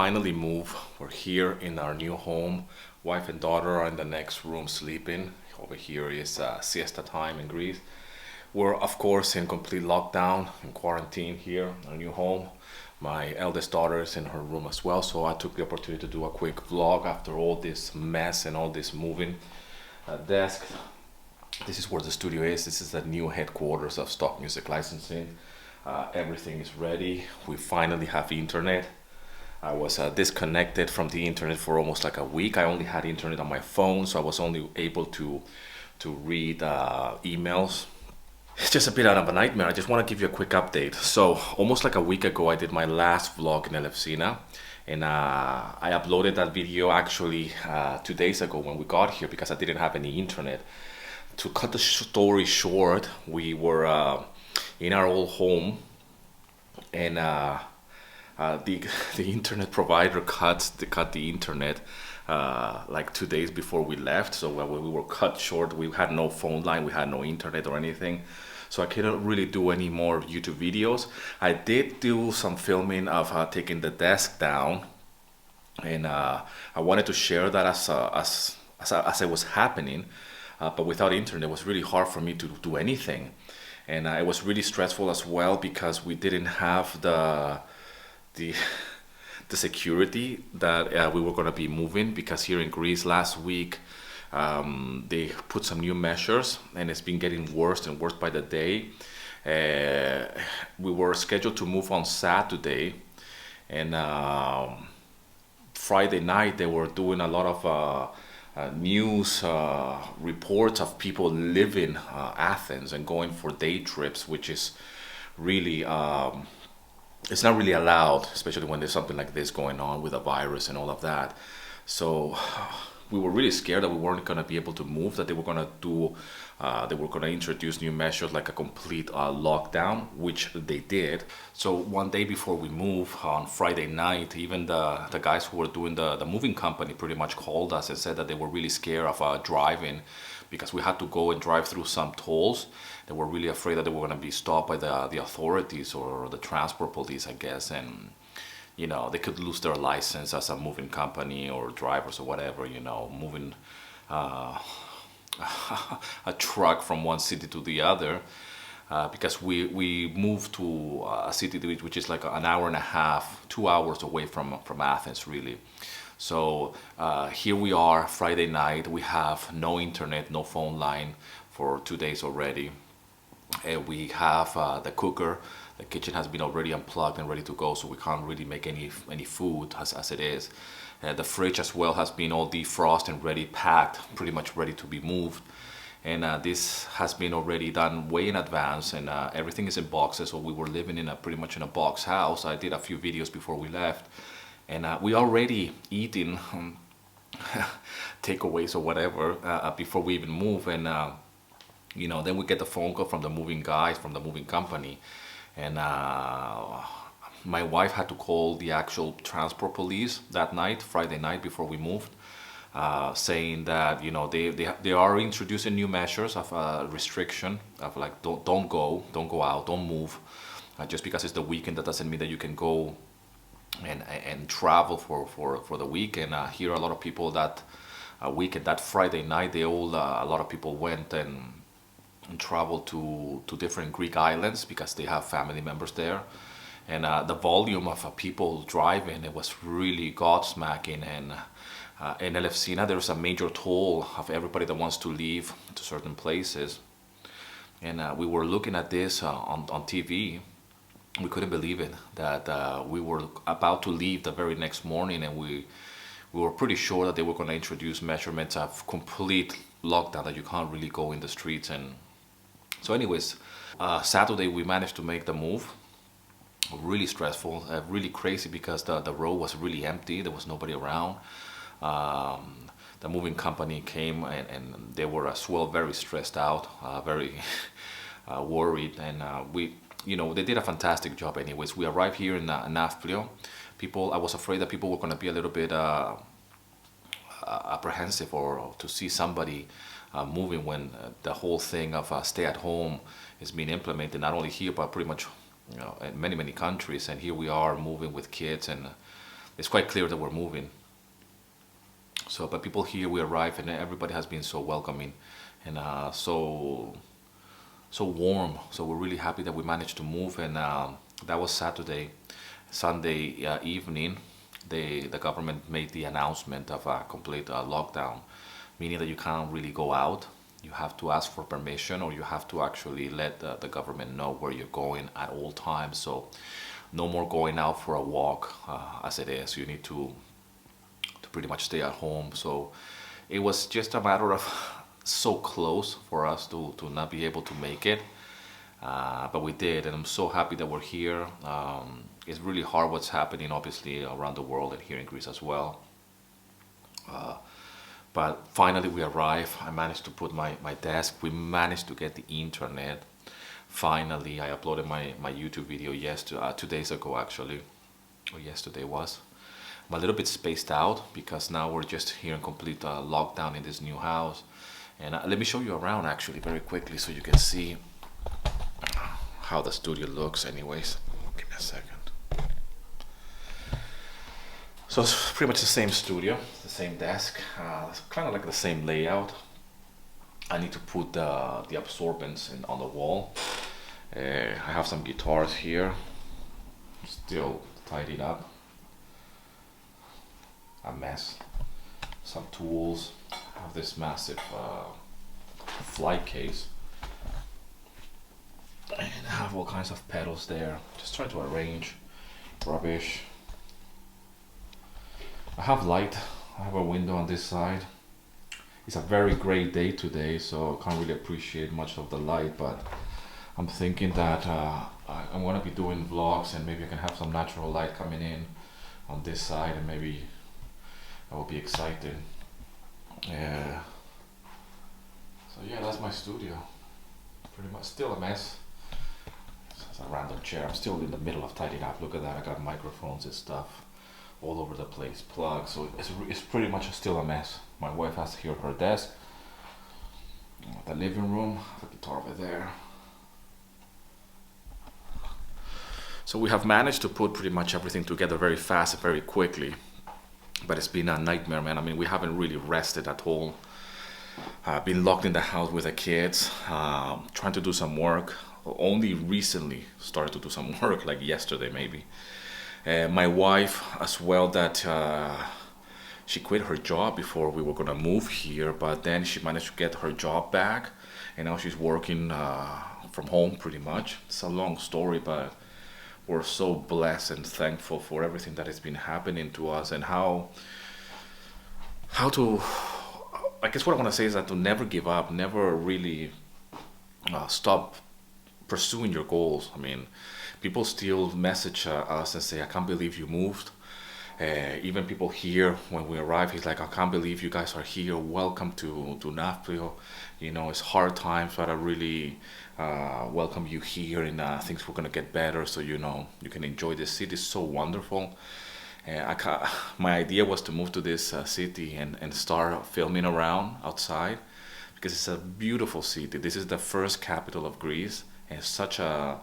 finally moved. We're here in our new home. Wife and daughter are in the next room sleeping. Over here is siesta time in Greece. We're of course in complete lockdown and quarantine here in our new home. My eldest daughter is in her room as well, so I took the opportunity to do a quick vlog after all this mess and all this moving. Desk. This is where the studio is. This is the new headquarters of Stock Music Licensing. Everything is ready. We finally have internet. I was disconnected from the internet for almost like a week. I only had internet on my phone, so I was only able to read emails. It's just a bit out of a nightmare. I just want to give you a quick update. So almost like a week ago, I did my last vlog in Elefsina, and I uploaded that video actually 2 days ago when we got here because I didn't have any internet. To cut the story short, we were in our old home, and the internet provider cut the internet like 2 days before we left. So we were cut short. We had no phone line, we had no internet or anything, so I couldn't really do any more YouTube videos. I did do some filming of taking the desk down, and I wanted to share that as it was happening, but without internet it was really hard for me to do anything. And it was really stressful as well because we didn't have the security that we were going to be moving, because here in Greece last week they put some new measures and it's been getting worse and worse by the day. We were scheduled to move on Saturday, and Friday night they were doing a lot of news reports of people leaving Athens and going for day trips, which is really it's not really allowed, especially when there's something like this going on with a virus and all of that. So we were really scared that we weren't going to be able to move, that they were going to do they were going to introduce new measures like a complete lockdown, which they did. So one day before we moved, on Friday night, even the guys who were doing the moving company pretty much called us and said that they were really scared of driving, because we had to go and drive through some tolls. They were really afraid that they were going to be stopped by the authorities or the transport police, I guess, and you know, they could lose their license as a moving company or drivers or whatever, you know, moving a truck from one city to the other, because we moved to a city which is like an hour and a half, 2 hours away from Athens, really. So here we are, Friday night. We have no internet, no phone line for 2 days already. We have the cooker. The kitchen has been already unplugged and ready to go, so we can't really make any food as it is. The fridge as well has been all defrosted and ready, packed, pretty much ready to be moved. And this has been already done way in advance, and everything is in boxes. So we were living in pretty much in a box house. I did a few videos before we left, and we already eating takeaways or whatever before we even move. And you know, then we get the phone call from the moving guys, from the moving company, and my wife had to call the actual transport police that night, Friday night, before we moved, saying that, you know, they are introducing new measures of restriction of like don't go out, don't move. Just because it's the weekend, that doesn't mean that you can go and travel for the weekend. Here a lot of people that weekend, that Friday night, a lot of people went and traveled to different Greek islands because they have family members there. And the volume of people driving, it was really gobsmacking. And in Elefsina there's a major toll of everybody that wants to leave to certain places. And we were looking at this on TV. We couldn't believe it, that we were about to leave the very next morning, and we were pretty sure that they were going to introduce measurements of complete lockdown, that you can't really go in the streets. And so anyways, Saturday we managed to make the move. Really stressful, really crazy, because the road was really empty. There was nobody around. The moving company came, and they were as well very stressed out, very worried. And you know, they did a fantastic job anyways. We arrived here in Nafplio. I was afraid that people were going to be a little bit apprehensive or to see somebody moving when the whole thing of stay at home is being implemented, not only here but pretty much, you know, in many countries. And here we are moving with kids, and it's quite clear that we're moving. So, but people here, we arrive and everybody has been so welcoming and so warm. So we're really happy that we managed to move. And that was Saturday. Sunday evening, the government made the announcement of a complete lockdown, meaning that you can't really go out. You have to ask for permission, or you have to actually let the government know where you're going at all times. So no more going out for a walk as it is. You need to pretty much stay at home. So it was just a matter of so close for us to not be able to make it. But we did, and I'm so happy that we're here. It's really hard what's happening, obviously, around the world and here in Greece as well. But finally, we arrived. I managed to put my desk. We managed to get the internet. Finally, I uploaded my YouTube video 2 days ago, actually, or yesterday was. I'm a little bit spaced out because now we're just here in complete lockdown in this new house. And let me show you around actually very quickly so you can see how the studio looks anyways. Give me a second. So it's pretty much the same studio, the same desk, it's kind of like the same layout. I need to put the absorbents on the wall. I have some guitars here, still tidied up. A mess. Some tools. I have this massive flight case. And I have all kinds of pedals there. Just trying to arrange rubbish. I have light. I have a window on this side. It's a very great day today, so I can't really appreciate much of the light, but I'm thinking that I'm gonna be doing vlogs and maybe I can have some natural light coming in on this side, and maybe I will be excited. Yeah. So yeah, that's my studio. Pretty much still a mess. It's a random chair. I'm still in the middle of tidying up. Look at that. I got microphones and stuff all over the place, plugs. So it's pretty much still a mess. My wife has here her desk. The living room, the guitar over there. So we have managed to put pretty much everything together very fast, very quickly. But it's been a nightmare, man. I mean, we haven't really rested at all. Been locked in the house with the kids, trying to do some work. Only recently started to do some work, like yesterday maybe. My wife as well, that she quit her job before we were gonna move here, but then she managed to get her job back, and now she's working from home pretty much. It's a long story, but we're so blessed and thankful for everything that has been happening to us, and how to, I guess what I want to say is that to never give up, never really stop pursuing your goals. I mean, people still message us and say, I can't believe you moved. Even people here, when we arrive, he's like, I can't believe you guys are here. Welcome to Nafplio. You know, it's hard times, but I really welcome you here, and things were gonna get better. So you know, you can enjoy this city. It's so wonderful. My idea was to move to this city and start filming around outside, because it's a beautiful city. This is the first capital of Greece, and it's such a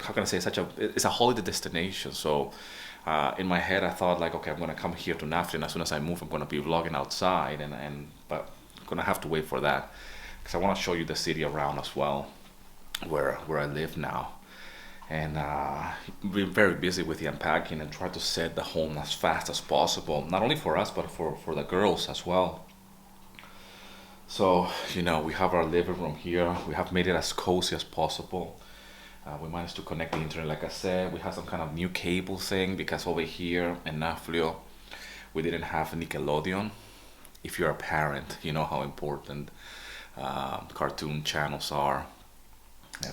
how can I say, it's a holiday destination. So in my head I thought like, okay, I'm gonna come here to Nafplio, and as soon as I move I'm gonna be vlogging outside, but I'm gonna have to wait for that, because I want to show you the city around as well, where I live now. And been very busy with the unpacking and try to set the home as fast as possible, not only for us but for the girls as well. So you know, we have our living room here. We have made it as cozy as possible. We managed to connect the internet, like I said. We have some kind of new cable thing, because over here in Nafplio we didn't have Nickelodeon. If you're a parent, you know how important cartoon channels are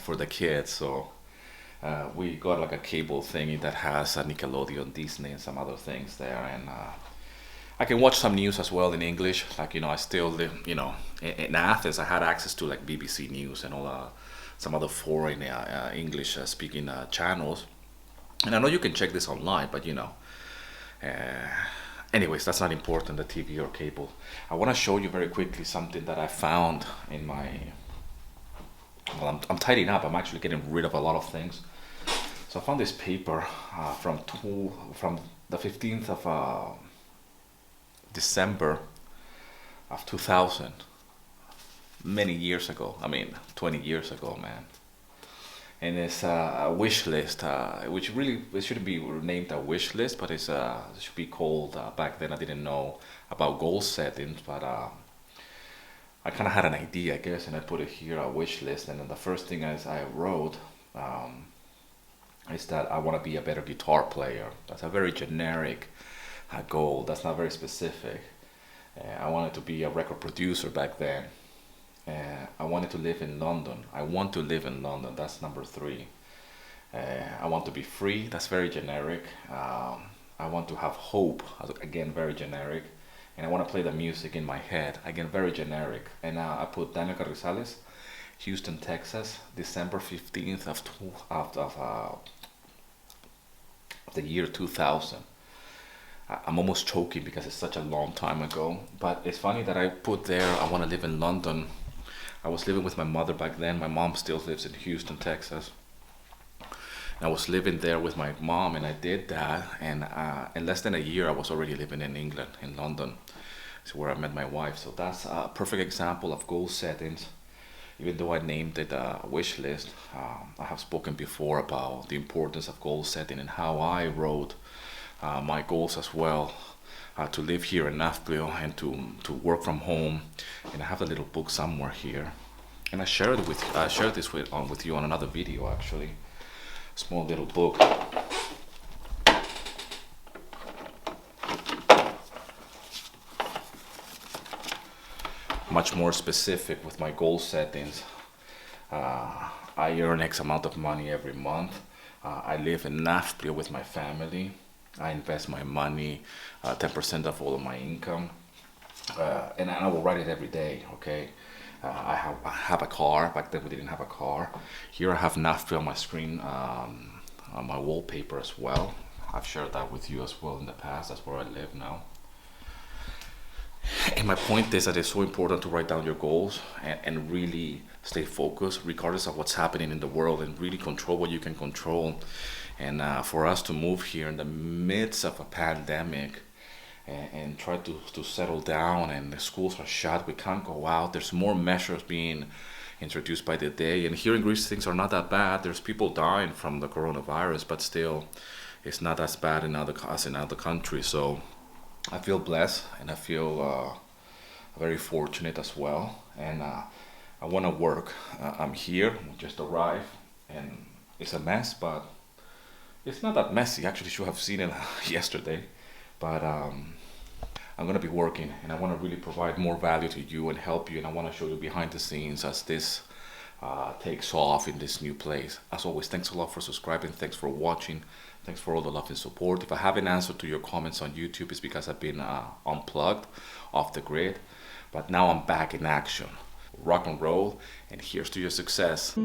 for the kids. So we got like a cable thingy that has a Nickelodeon, Disney, and some other things there, and I can watch some news as well in English. Like, you know, I still live, you know, in Athens. I had access to like BBC News and all some other foreign English speaking channels. And I know you can check this online, but you know, anyways, that's not important, the TV or cable. I want to show you very quickly something that I found in my, well, I'm tidying up. I'm actually getting rid of a lot of things. So So I found this paper from the 15th of December of 2000, many years ago. I mean, 20 years ago, man. And it's a wish list, which really it shouldn't be named a wish list, but it should be called. Back then, I didn't know about goal settings, but I kind of had an idea, I guess, and I put it here, a wish list. And then the first thing I wrote is that I want to be a better guitar player. That's a very generic goal. That's not very specific. I wanted to be a record producer back then. I wanted to live in London. I want to live in London. That's number 3. I want to be free. That's very generic. I want to have hope. Again, very generic. And I want to play the music in my head. Again, very generic. And I put Daniel Carrizales, Houston, Texas, December 15th of the year 2000. I'm almost choking because it's such a long time ago. But it's funny that I put there, I want to live in London. I was living with my mother back then. My mom still lives in Houston, Texas. I was living there with my mom, and I did that. And in less than a year, I was already living in England, in London. It's where I met my wife. So that's a perfect example of goal settings. Even though I named it a wish list, I have spoken before about the importance of goal setting and how I wrote my goals as well. To live here in Nafplio and to work from home, and I have a little book somewhere here, and I shared this with you on another video actually. Small little book. Much more specific with my goal settings. I earn X amount of money every month. I live in Nafplio with my family. I invest my money, 10% of all of my income, and I will write it every day, okay? I have a car. Back then we didn't have a car. Here I have Nafplio on my screen, on my wallpaper as well. I've shared that with you as well in the past. That's where I live now. And my point is that it's so important to write down your goals and really stay focused regardless of what's happening in the world, and really control what you can control. And for us to move here in the midst of a pandemic and try to settle down, and the schools are shut, we can't go out. There's more measures being introduced by the day. And here in Greece, things are not that bad. There's people dying from the coronavirus, but still, it's not as bad as in other countries. So I feel blessed, and I feel very fortunate as well. And I want to work. I'm here, just arrived, and it's a mess, but it's not that messy. Actually, you should have seen it yesterday. But I'm going to be working, and I want to really provide more value to you and help you. And I want to show you behind the scenes as this takes off in this new place. As always, thanks a lot for subscribing. Thanks for watching. Thanks for all the love and support. If I haven't answered to your comments on YouTube, it's because I've been unplugged, off the grid. But now I'm back in action. Rock and roll, and here's to your success.